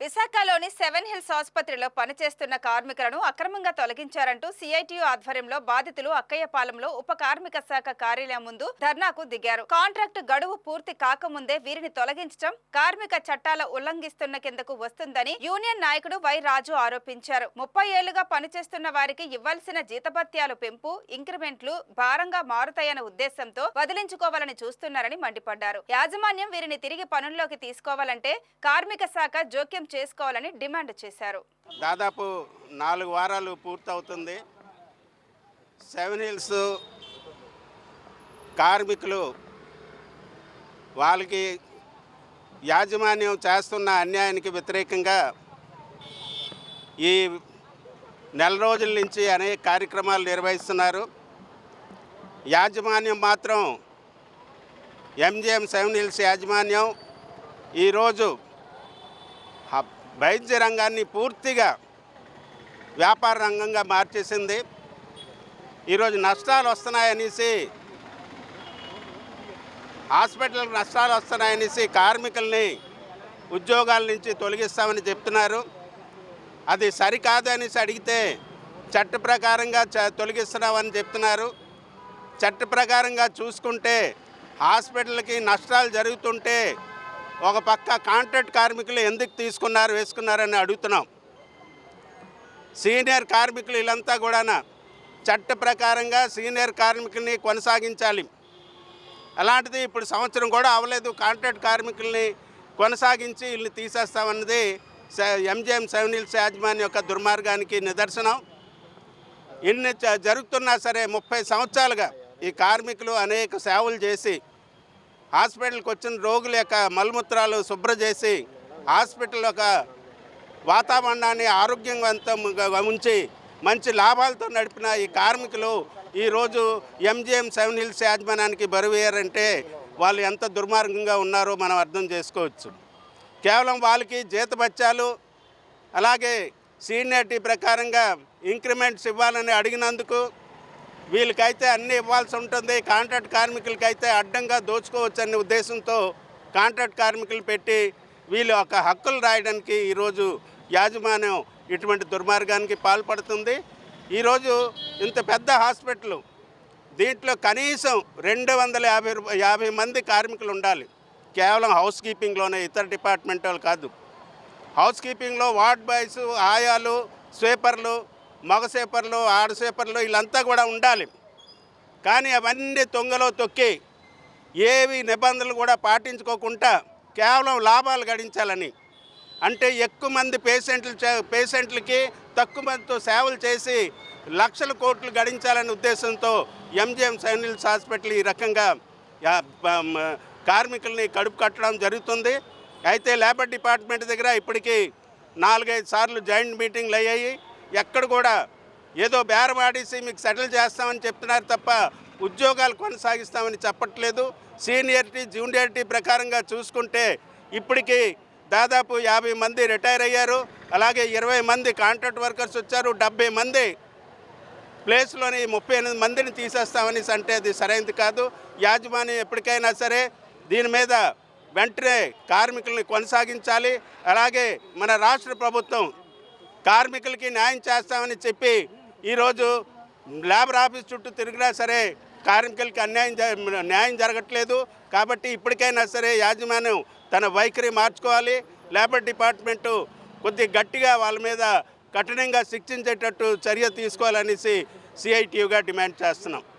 విశాఖలోని seven hills ఆసుపత్రిలో పనిచేస్తున్న కార్మికులను అక్రమంగా తొలగించారంటూ సిఐటియు ఆధ్వర్యంలో బాధితులు అక్కయ్యపాలెంలో ఉప కార్మిక శాఖ కార్యాలయం ముందు ధర్నాకు దిగారు. కాంట్రాక్టు గడువు పూర్తి కాకముందే వీరిని తొలగించడం కార్మిక చట్టాల ఉల్లంఘిస్తున్న కిందకు వస్తుందని యూనియన్ నాయకుడు వై రాజు ఆరోపించారు. 30 ఏళ్లుగా పనిచేస్తున్న వారికి ఇవ్వాల్సిన జీతభత్యాలు పెంపు, ఇంక్రిమెంట్లు భారంగా మారుతాయన్న ఉద్దేశంతో వదిలించుకోవాలని చూస్తున్నారని మండిపడ్డారు. యాజమాన్యం వీరిని తిరిగి పనుల్లోకి తీసుకోవాలంటే కార్మిక శాఖ జోక్యం చేసుకోవాలని డిమాండ్ చేశారు. దాదాపు 4 వారాలు పూర్తవుతుంది. సెవెన్ హిల్స్ కార్మికులు వాళ్ళకి యాజమాన్యం చేస్తున్న అన్యాయానికి వ్యతిరేకంగా ఈ నెల రోజుల నుంచి అనేక కార్యక్రమాలు నిర్వహిస్తున్నారు. యాజమాన్యం మాత్రం ఎంజిఎం సెవెన్ హిల్స్ యాజమాన్యం ఈరోజు వైద్య రంగాన్ని పూర్తిగా వ్యాపార రంగంగా మార్చేసింది. ఈరోజు నష్టాలు వస్తున్నాయనేసి హాస్పిటల్కి నష్టాలు వస్తున్నాయనేసి కార్మికుల్ని ఉద్యోగాల నుంచి తొలగిస్తామని చెప్తున్నారు. అది సరికాదు అనేసి అడిగితే చట్ట ప్రకారంగా తొలగిస్తున్నామని చెప్తున్నారు. చట్ట ప్రకారంగా చూసుకుంటే హాస్పిటల్కి నష్టాలు జరుగుతుంటే ఒక పక్క కాంట్రాక్ట్ కార్మికులు ఎందుకు వేసుకున్నారని అడుగుతున్నాం. సీనియర్ కార్మికులు వీళ్ళంతా కూడా చట్ట ప్రకారంగా సీనియర్ కార్మికుల్ని కొనసాగించాలి. అలాంటిది ఇప్పుడు సంవత్సరం కూడా అవ్వలేదు, కాంట్రాక్ట్ కార్మికుల్ని కొనసాగించి వీళ్ళని తీసేస్తామన్నది ఎంజిఎం సెవెన్ హిల్స్ యాజమాన్యం యొక్క దుర్మార్గానికి నిదర్శనం. ఇన్ని జరుగుతున్నా సరే 30 సంవత్సరాలుగా ఈ కార్మికులు అనేక సేవలు చేసి హాస్పిటల్కి వచ్చిన రోగుల యొక్క మలమూత్రాలు శుభ్రం చేసి హాస్పిటల్ యొక్క వాతావరణాన్ని ఆరోగ్యవంతంగా ఉంచి మంచి లాభాలతో నడిపిన ఈ కార్మికులు ఈరోజు ఎంజిఎం సెవెన్ హిల్స్ యాజమాన్యానికి బరువయ్యారంటే వాళ్ళు ఎంత దుర్మార్గంగా ఉన్నారో మనం అర్థం చేసుకోవచ్చు. కేవలం వాళ్ళకి జీతభత్యాలు అలాగే సీనియారిటీ ప్రకారంగా ఇంక్రిమెంట్స్ ఇవ్వాలని అడిగినందుకు వీళ్ళకైతే అన్నీ ఇవ్వాల్సి ఉంటుంది. కాంట్రాక్ట్ కార్మికులకైతే అడ్డంగా దోచుకోవచ్చు అనే ఉద్దేశంతో కాంట్రాక్ట్ కార్మికులు పెట్టి వీళ్ళు ఒక హక్కులు రాయడానికి ఈరోజు యాజమాన్యం ఇటువంటి దుర్మార్గానికి పాల్పడుతుంది. ఈరోజు ఇంత పెద్ద హాస్పిటల్, దీంట్లో కనీసం 250 మంది కార్మికులు ఉండాలి. కేవలం హౌస్ కీపింగ్లోనే, ఇతర డిపార్ట్మెంట్ వాళ్ళు కాదు. హౌస్ కీపింగ్లో వార్డ్ బాయ్స్, ఆయాలు, స్వీపర్లు, మగ స్వీపర్లు, ఆడ స్వీపర్లు వీళ్ళంతా కూడా ఉండాలి. కానీ అవన్నీ తొంగలో తొక్కి ఏవి నిబంధనలు కూడా పాటించుకోకుండా కేవలం లాభాలు గడించాలని, అంటే ఎక్కువ మంది పేషెంట్లకి తక్కువ మందితో సేవలు చేసి లక్షల కోట్లు గడించాలనే ఉద్దేశంతో ఎంజిఎం సెవెన్ హిల్స్ హాస్పిటల్ ఈ రకంగా కార్మికుల్ని కడుపు కట్టడం జరుగుతుంది. అయితే లేబర్ డిపార్ట్మెంట్ దగ్గర ఇప్పటికీ 4-5 సార్లు జాయింట్ మీటింగ్లు అయ్యాయి. ఎక్కడ కూడా ఏదో బేరమాడేసి మీకు సెటిల్ చేస్తామని చెప్తున్నారు తప్ప ఉద్యోగాలు కొనసాగిస్తామని చెప్పట్లేదు. సీనియారిటీ జూనియారిటీ ప్రకారంగా చూసుకుంటే ఇప్పటికీ దాదాపు 50 మంది రిటైర్ అయ్యారు. అలాగే 20 మంది కాంట్రాక్ట్ వర్కర్స్ వచ్చారు. 70 మంది ప్లేస్లోని 38 మందిని తీసేస్తామని అంటే అది సరైనది కాదు. యాజమాన్యం ఎప్పటికైనా సరే దీని మీద వెంటనే కార్మికుల్ని కొనసాగించాలి. అలాగే మన రాష్ట్ర ప్రభుత్వం కార్మికులకి న్యాయం చేస్తామని చెప్పి ఈరోజు లేబర్ ఆఫీస్ చుట్టూ తిరిగినా సరే కార్మికులకి న్యాయం జరగట్లేదు. కాబట్టి ఇప్పటికైనా సరే యాజమాన్యం తన వైఖరి మార్చుకోవాలి. లేబర్ డిపార్ట్మెంటు కొద్దిగా గట్టిగా వాళ్ళ మీద కఠినంగా శిక్షించేటట్టు చర్య తీసుకోవాలనేసి సిఐటియుగా డిమాండ్ చేస్తున్నాం.